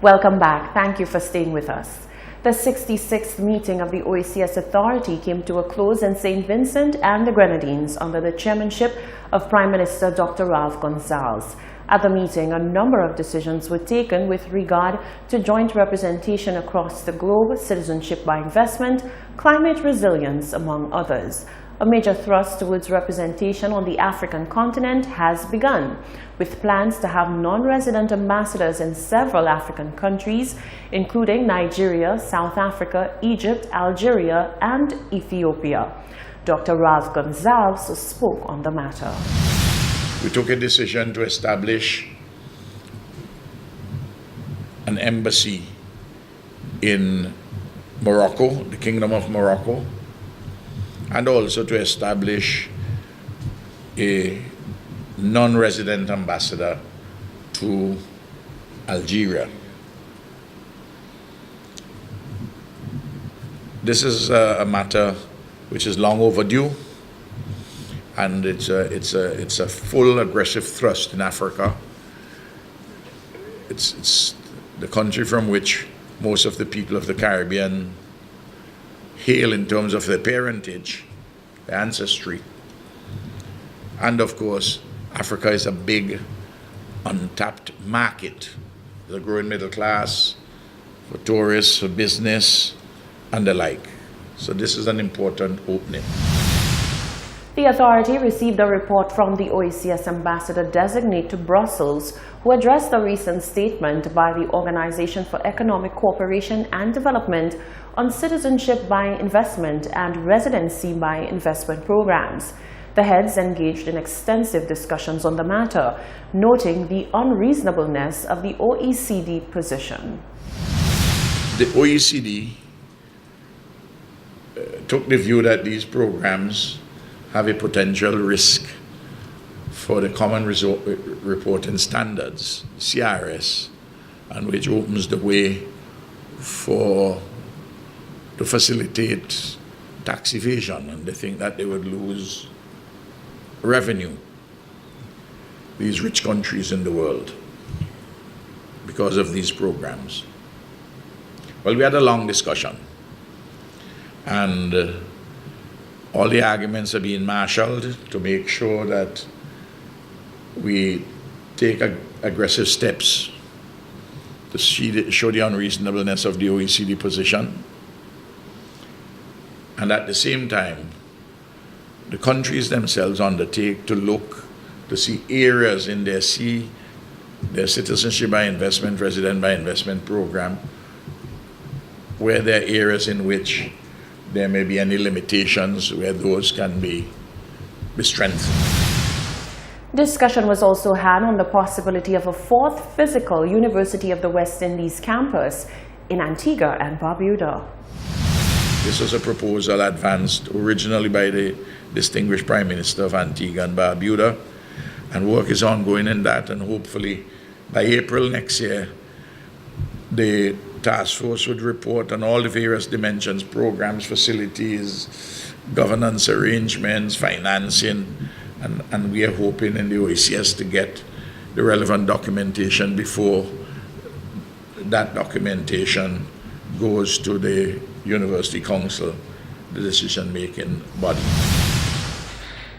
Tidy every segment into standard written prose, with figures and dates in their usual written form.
Welcome back. Thank you for staying with us. The 66th meeting of the OECS Authority came to a close in St. Vincent and the Grenadines under the chairmanship of Prime Minister Dr. Ralph Gonsalves. At the meeting, a number of decisions were taken with regard to joint representation across the globe, citizenship by investment, climate resilience, among others. A major thrust towards representation on the African continent has begun, with plans to have non-resident ambassadors in several African countries, including Nigeria, South Africa, Egypt, Algeria, and Ethiopia. Dr. Ralph Gonsalves spoke on the matter. We took a decision to establish an embassy in Morocco, the Kingdom of Morocco, and also to establish a non-resident ambassador to Algeria. This is a matter which is long overdue, and it's a full aggressive thrust in Africa. It's the country from which most of the people of the Caribbean hail in terms of their parentage, their ancestry. And of course, Africa is a big untapped market. There's a growing middle class, for tourists, for business, and the like. So this is an important opening. The authority received a report from the OECS ambassador designate to Brussels, who addressed the recent statement by the Organization for Economic Cooperation and Development on citizenship by investment and residency by investment programs. The heads engaged in extensive discussions on the matter, noting the unreasonableness of the OECD position. The OECD took the view that these programs have a potential risk for the Common Reporting Standards, CRS, and which opens the way to facilitate tax evasion, and they think that they would lose revenue, these rich countries in the world, because of these programs. Well, we had a long discussion, and all the arguments are being marshaled to make sure that we take aggressive steps to show the unreasonableness of the OECD position. And at the same time, the countries themselves undertake to look to see areas in their citizenship by investment, resident by investment program, where there are areas in which there may be any limitations, where those can be strengthened. Discussion was also had on the possibility of a fourth physical University of the West Indies campus in Antigua and Barbuda. This was a proposal advanced originally by the distinguished Prime Minister of Antigua and Barbuda, and work is ongoing in that, and hopefully by April next year, the task force would report on all the various dimensions, programs, facilities, governance arrangements, financing, and we are hoping in the OECS to get the relevant documentation before that documentation goes to the University Council, the decision-making body.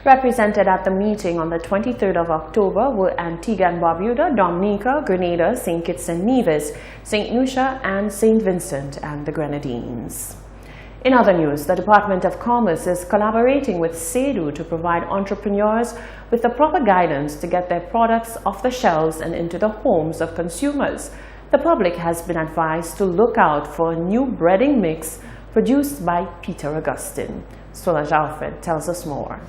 Represented at the meeting on the 23rd of October were Antigua and Barbuda, Dominica, Grenada, St. Kitts and Nevis, St. Lucia, and St. Vincent and the Grenadines. In other news, the Department of Commerce is collaborating with SEDU to provide entrepreneurs with the proper guidance to get their products off the shelves and into the homes of consumers. The public has been advised to look out for a new breading mix produced by Peter Augustine. Solange Alfred tells us more.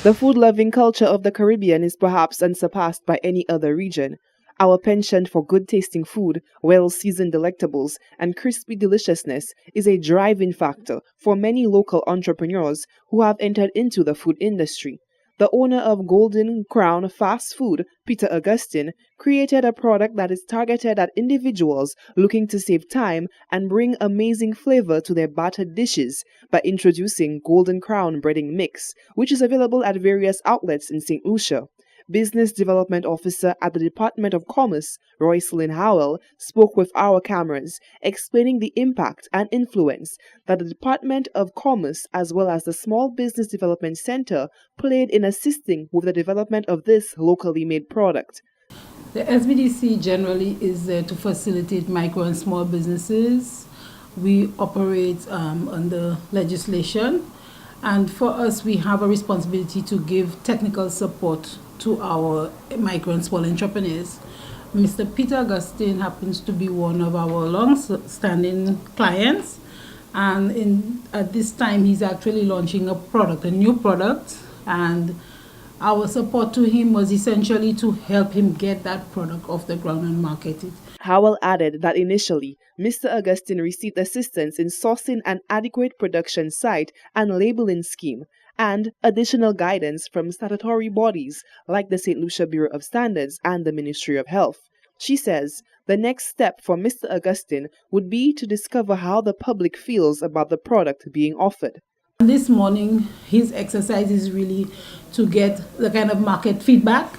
The food-loving culture of the Caribbean is perhaps unsurpassed by any other region. Our penchant for good-tasting food, well-seasoned delectables, and crispy deliciousness is a driving factor for many local entrepreneurs who have entered into the food industry. The owner of Golden Crown Fast Food, Peter Augustine, created a product that is targeted at individuals looking to save time and bring amazing flavor to their battered dishes by introducing Golden Crown Breading Mix, which is available at various outlets in St. Lucia. Business Development Officer at the Department of Commerce, Roycelyn Howell, spoke with our cameras, explaining the impact and influence that the Department of Commerce as well as the Small Business Development Center played in assisting with the development of this locally made product. The SBDC generally is there to facilitate micro and small businesses. We operate under legislation, and for us, we have a responsibility to give technical support to our micro and small entrepreneurs. Mr. Peter Augustine happens to be one of our long-standing clients, and at this time, he's actually launching a new product, and our support to him was essentially to help him get that product off the ground and market it. Howell added that initially, Mr. Augustine received assistance in sourcing an adequate production site and labeling scheme, and additional guidance from statutory bodies like the St. Lucia Bureau of Standards and the Ministry of Health. She says the next step for Mr. Augustine would be to discover how the public feels about the product being offered. This morning, his exercise is really to get the kind of market feedback,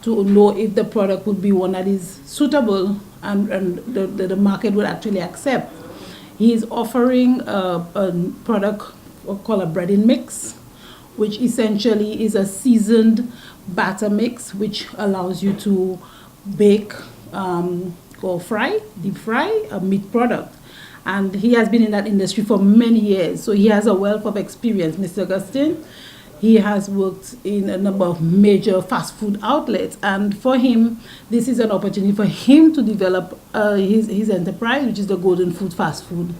to know if the product would be one that is suitable and the market would actually accept. He is offering a product called a breading mix, which essentially is a seasoned batter mix, which allows you to bake or deep fry a meat product. And he has been in that industry for many years, so he has a wealth of experience, Mr. Augustine. He has worked in a number of major fast food outlets, and for him, this is an opportunity for him to develop his enterprise, which is the Golden Food fast food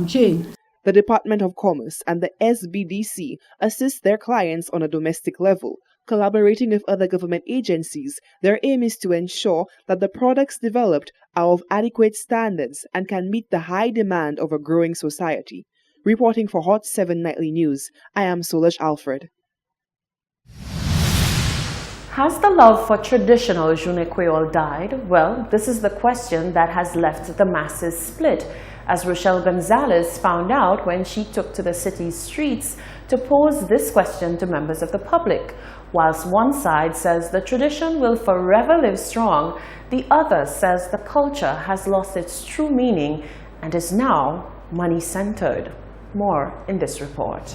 chain. The Department of Commerce and the SBDC assist their clients on a domestic level. Collaborating with other government agencies, their aim is to ensure that the products developed are of adequate standards and can meet the high demand of a growing society. Reporting for Hot 7 Nightly News, I am Solange Alfred. Has the love for traditional Journée Creole died? Well, this is the question that has left the masses split, as Rochelle Gonzalez found out when she took to the city's streets to pose this question to members of the public. Whilst one side says the tradition will forever live strong, the other says the culture has lost its true meaning and is now money-centered. More in this report.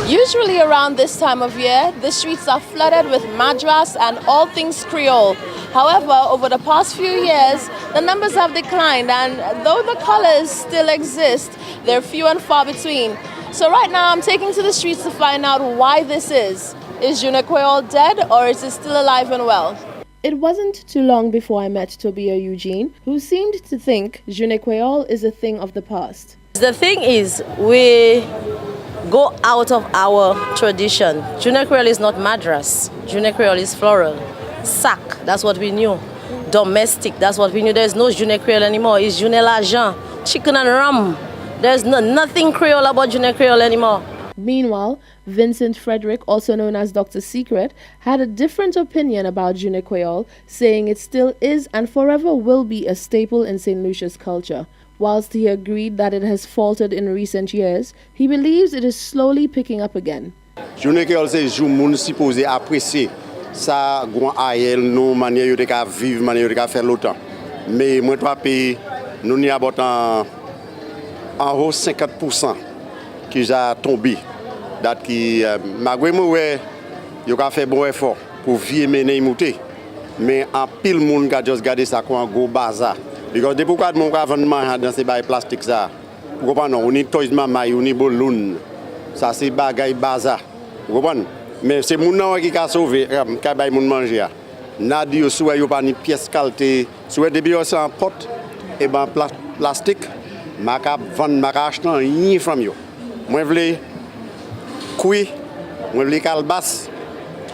Usually around this time of year, the streets are flooded with madras and all things Creole. However, over the past few years, the numbers have declined, and though the colors still exist, they're few and far between. So right now, I'm taking to the streets to find out why this is. Is Journée Creole dead, or is it still alive and well? It wasn't too long before I met Tobia Eugene, who seemed to think Journée Creole is a thing of the past. The thing is, we go out of our tradition. Journée Creole is not madras. Journée Creole is floral. Sac, that's what we knew. Domestic, that's what we knew. There's no Journée Creole anymore. It's Journée L'Argent, chicken and rum. There's nothing Creole about Journée Creole anymore. Meanwhile, Vincent Frederick, also known as Dr. Secret, had a different opinion about Journée Creole, saying it still is and forever will be a staple in St. Lucia's culture. Whilst he agreed that it has faltered in recent years, he believes it is slowly picking up again. Journée Creole c'est jour moun supposé apprécier ça gon aïel nous manière yo de vivre manière yo de faire longtemps. Mais moi trois pays nous n'y abot en haut 50% qui a tombé date qui malgré moi yo ka fait bon effort pour vivre mener monter. Mais en pile moun ka juste garder ça comme un gros bazar. Because depuis quoi mon ka vendre manger dans ces bails plastique ça. Vous comprenez on est toys maman on est ballon. Ça c'est bagay bazar. Vous comprenez? Mais c'est moun nan qui a sauvé ka bay moun manger. Nadi yo soué yo pas ni pièce qualité, soué depuis yo en pot et ben plastique, maka vendre maka acheter rien from yo. Moi vle cuit, moi vle calbas.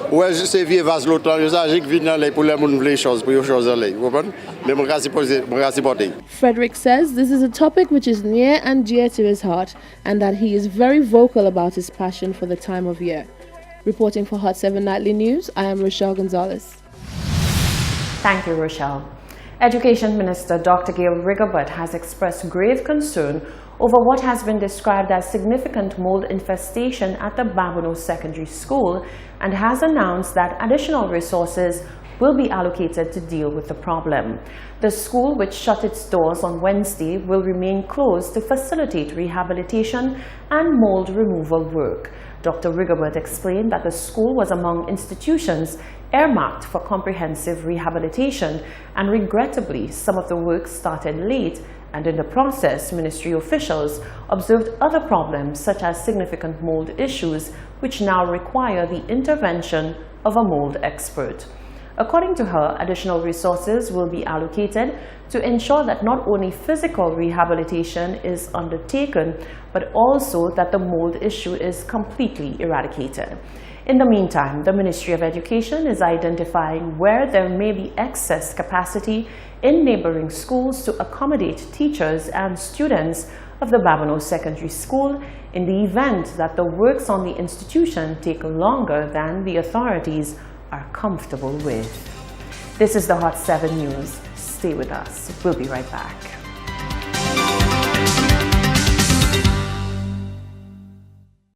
Ouais, c'est vieux vase longtemps, ça j'ai vinn dans les pour les moun vle choses pour yo choses là. Vous comprenez? Mais mon gars c'est porter. Frederick says this is a topic which is near and dear to his heart and that he is very vocal about his passion for the time of year. Reporting for Hot 7 Nightly News, I am Rochelle Gonzalez. Thank you, Rochelle. Education Minister Dr. Gail Rigobert has expressed grave concern over what has been described as significant mold infestation at the Babono Secondary School and has announced that additional resources will be allocated to deal with the problem. The school, which shut its doors on Wednesday, will remain closed to facilitate rehabilitation and mold removal work. Dr. Rigobert explained that the school was among institutions earmarked for comprehensive rehabilitation, and regrettably, some of the work started late, and in the process, ministry officials observed other problems such as significant mold issues, which now require the intervention of a mold expert. According to her, additional resources will be allocated to ensure that not only physical rehabilitation is undertaken, but also that the mold issue is completely eradicated. In the meantime, the Ministry of Education is identifying where there may be excess capacity in neighboring schools to accommodate teachers and students of the Babono Secondary School in the event that the works on the institution take longer than the authorities are comfortable with. This is the Hot 7 News. Stay with us. We'll be right back.